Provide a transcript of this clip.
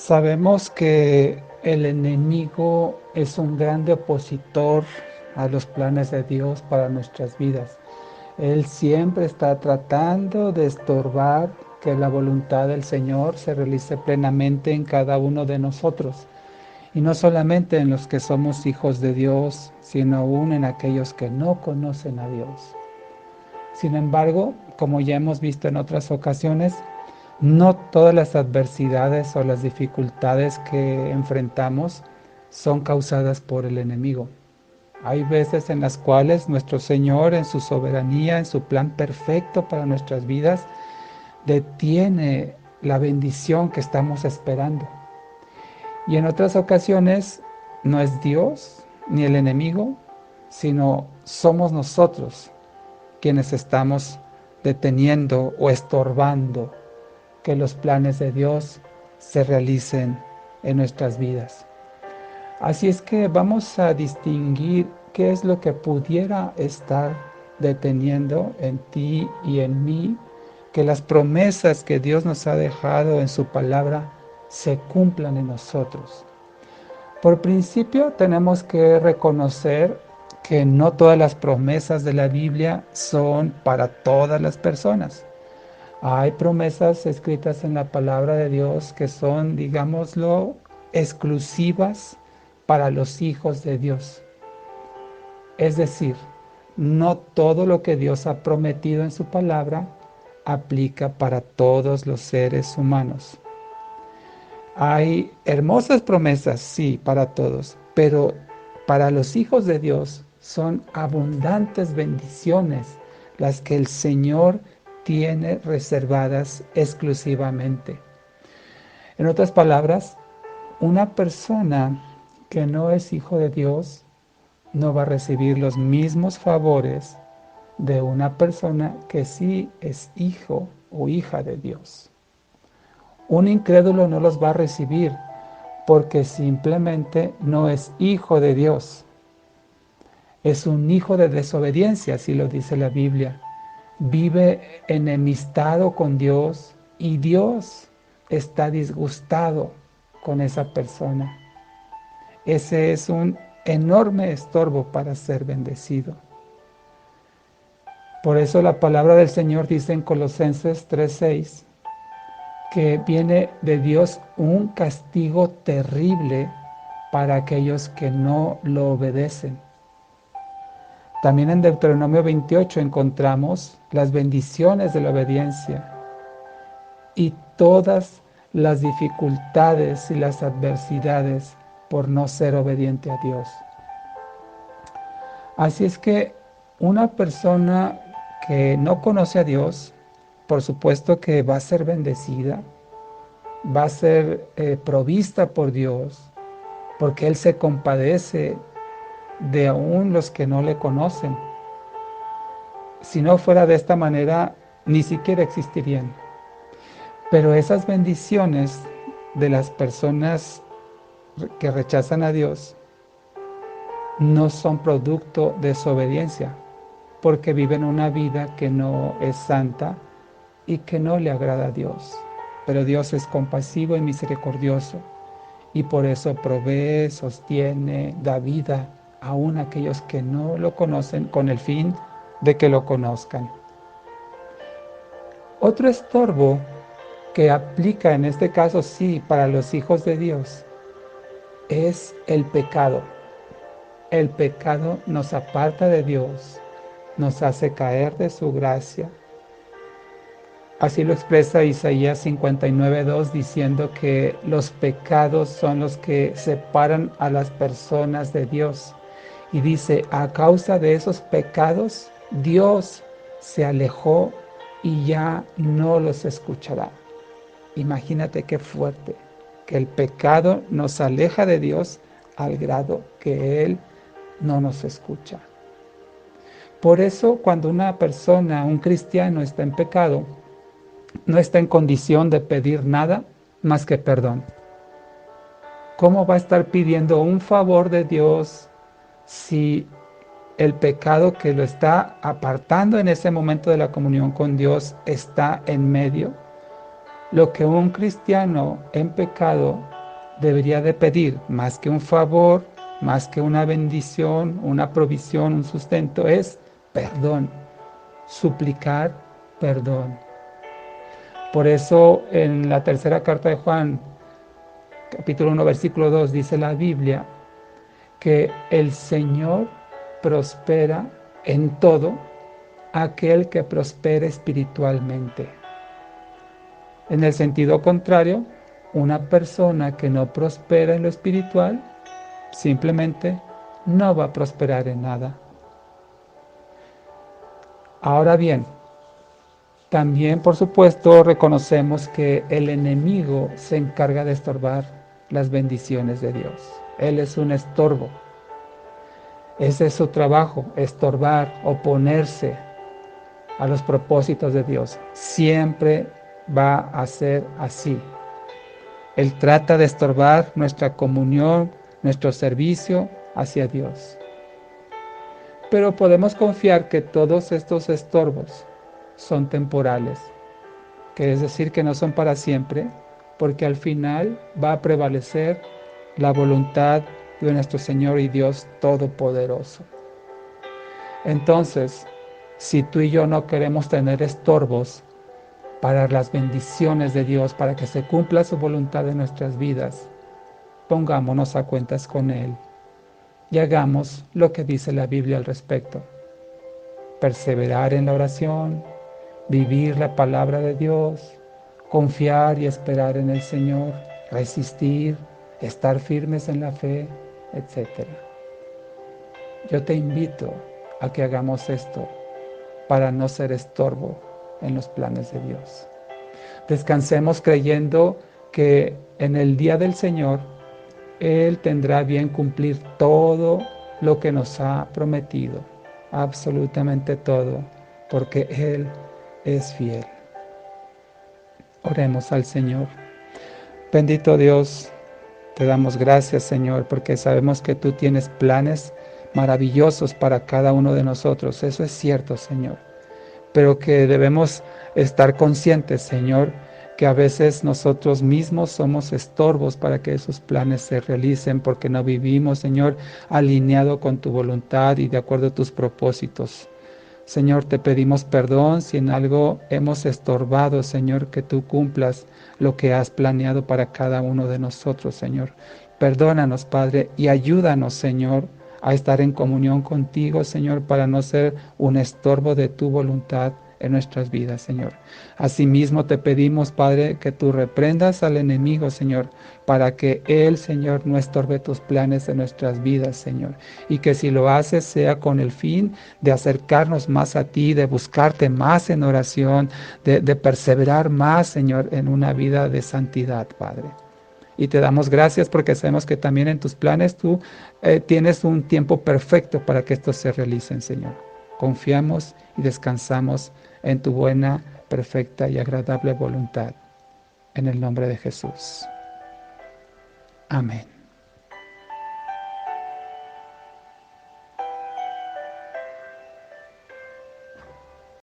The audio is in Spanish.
Sabemos que el enemigo es un grande opositor a los planes de Dios para nuestras vidas. Él siempre está tratando de estorbar que la voluntad del Señor se realice plenamente en cada uno de nosotros. Y no solamente en los que somos hijos de Dios, sino aún en aquellos que no conocen a Dios. Sin embargo, como ya hemos visto en otras ocasiones, no todas las adversidades o las dificultades que enfrentamos son causadas por el enemigo. Hay veces en las cuales nuestro Señor, en su soberanía, en su plan perfecto para nuestras vidas, detiene la bendición que estamos esperando. Y en otras ocasiones no es Dios ni el enemigo, sino somos nosotros quienes estamos deteniendo o estorbando que los planes de Dios se realicen en nuestras vidas. Así es que vamos a distinguir qué es lo que pudiera estar deteniendo en ti y en mí, que las promesas que Dios nos ha dejado en su palabra se cumplan en nosotros. Por principio tenemos que reconocer que no todas las promesas de la Biblia son para todas las personas. Hay promesas escritas en la palabra de Dios que son, digámoslo, exclusivas para los hijos de Dios. Es decir, no todo lo que Dios ha prometido en su palabra aplica para todos los seres humanos. Hay hermosas promesas, sí, para todos, pero para los hijos de Dios son abundantes bendiciones las que el Señor tiene reservadas exclusivamente. En otras palabras, una persona que no es hijo de Dios no va a recibir los mismos favores de una persona que sí es hijo o hija de Dios. Un incrédulo no los va a recibir porque simplemente no es hijo de Dios. Es un hijo de desobediencia, así lo dice la Biblia. Vive enemistado con Dios y Dios está disgustado con esa persona. Ese es un enorme estorbo para ser bendecido. Por eso la palabra del Señor dice en Colosenses 3:6 que viene de Dios un castigo terrible para aquellos que no lo obedecen. También en Deuteronomio 28 encontramos las bendiciones de la obediencia y todas las dificultades y las adversidades por no ser obediente a Dios. Así es que una persona que no conoce a Dios, por supuesto que va a ser bendecida, va a ser provista por Dios, porque Él se compadece de aún los que no le conocen. Si no fuera de esta manera, ni siquiera existirían. Pero esas bendiciones de las personas que rechazan a Dios no son producto de desobediencia, porque viven una vida que no es santa y que no le agrada a Dios. Pero Dios es compasivo y misericordioso, y por eso provee, sostiene, da vida aún a aquellos que no lo conocen con el fin de que lo conozcan. Otro estorbo que aplica en este caso sí para los hijos de Dios es el pecado. El pecado nos aparta de Dios, nos hace caer de su gracia. Así lo expresa Isaías 59:2 diciendo que los pecados son los que separan a las personas de Dios. Y dice, a causa de esos pecados, Dios se alejó y ya no los escuchará. Imagínate qué fuerte, que el pecado nos aleja de Dios al grado que Él no nos escucha. Por eso, cuando una persona, un cristiano, está en pecado, no está en condición de pedir nada más que perdón. ¿Cómo va a estar pidiendo un favor de Dios si el pecado que lo está apartando en ese momento de la comunión con Dios está en medio? Lo que un cristiano en pecado debería de pedir más que un favor, más que una bendición, una provisión, un sustento, es perdón, suplicar perdón. Por eso en la tercera carta de Juan, capítulo 1, versículo 2, dice la Biblia que el Señor prospera en todo aquel que prospera espiritualmente. En el sentido contrario, una persona que no prospera en lo espiritual simplemente no va a prosperar en nada. Ahora bien, también por supuesto reconocemos que el enemigo se encarga de estorbar las bendiciones de Dios. Él es un estorbo. Ese es su trabajo, estorbar, oponerse a los propósitos de Dios. Siempre va a ser así. Él trata de estorbar nuestra comunión, nuestro servicio hacia Dios. Pero podemos confiar que todos estos estorbos son temporales, que es decir, que no son para siempre, porque al final va a prevalecer la voluntad de nuestro Señor y Dios Todopoderoso. Entonces, si tú y yo no queremos tener estorbos para las bendiciones de Dios, para que se cumpla su voluntad en nuestras vidas, pongámonos a cuentas con Él y hagamos lo que dice la Biblia al respecto. Perseverar en la oración, vivir la palabra de Dios, confiar y esperar en el Señor, resistir, estar firmes en la fe, etc. Yo te invito a que hagamos esto para no ser estorbo en los planes de Dios. Descansemos creyendo que en el día del Señor Él tendrá bien cumplir todo lo que nos ha prometido, absolutamente todo, porque Él es fiel. Oremos al Señor. Bendito Dios, te damos gracias, Señor, porque sabemos que tú tienes planes maravillosos para cada uno de nosotros. Eso es cierto, Señor. Pero que debemos estar conscientes, Señor, que a veces nosotros mismos somos estorbos para que esos planes se realicen, porque no vivimos, Señor, alineado con tu voluntad y de acuerdo a tus propósitos. Señor, te pedimos perdón si en algo hemos estorbado, Señor, que tú cumplas lo que has planeado para cada uno de nosotros, Señor. Perdónanos, Padre, y ayúdanos, Señor, a estar en comunión contigo, Señor, para no ser un estorbo de tu voluntad en nuestras vidas, Señor. Asimismo te pedimos, Padre, que tú reprendas al enemigo, Señor, para que él, Señor, no estorbe tus planes en nuestras vidas, Señor. Y que si lo haces sea con el fin de acercarnos más a ti, de buscarte más en oración, de perseverar más, Señor, en una vida de santidad, Padre. Y te damos gracias porque sabemos que también en tus planes tú tienes un tiempo perfecto para que estos se realicen, Señor. Confiamos y descansamos en tu buena, perfecta y agradable voluntad. En el nombre de Jesús. Amén.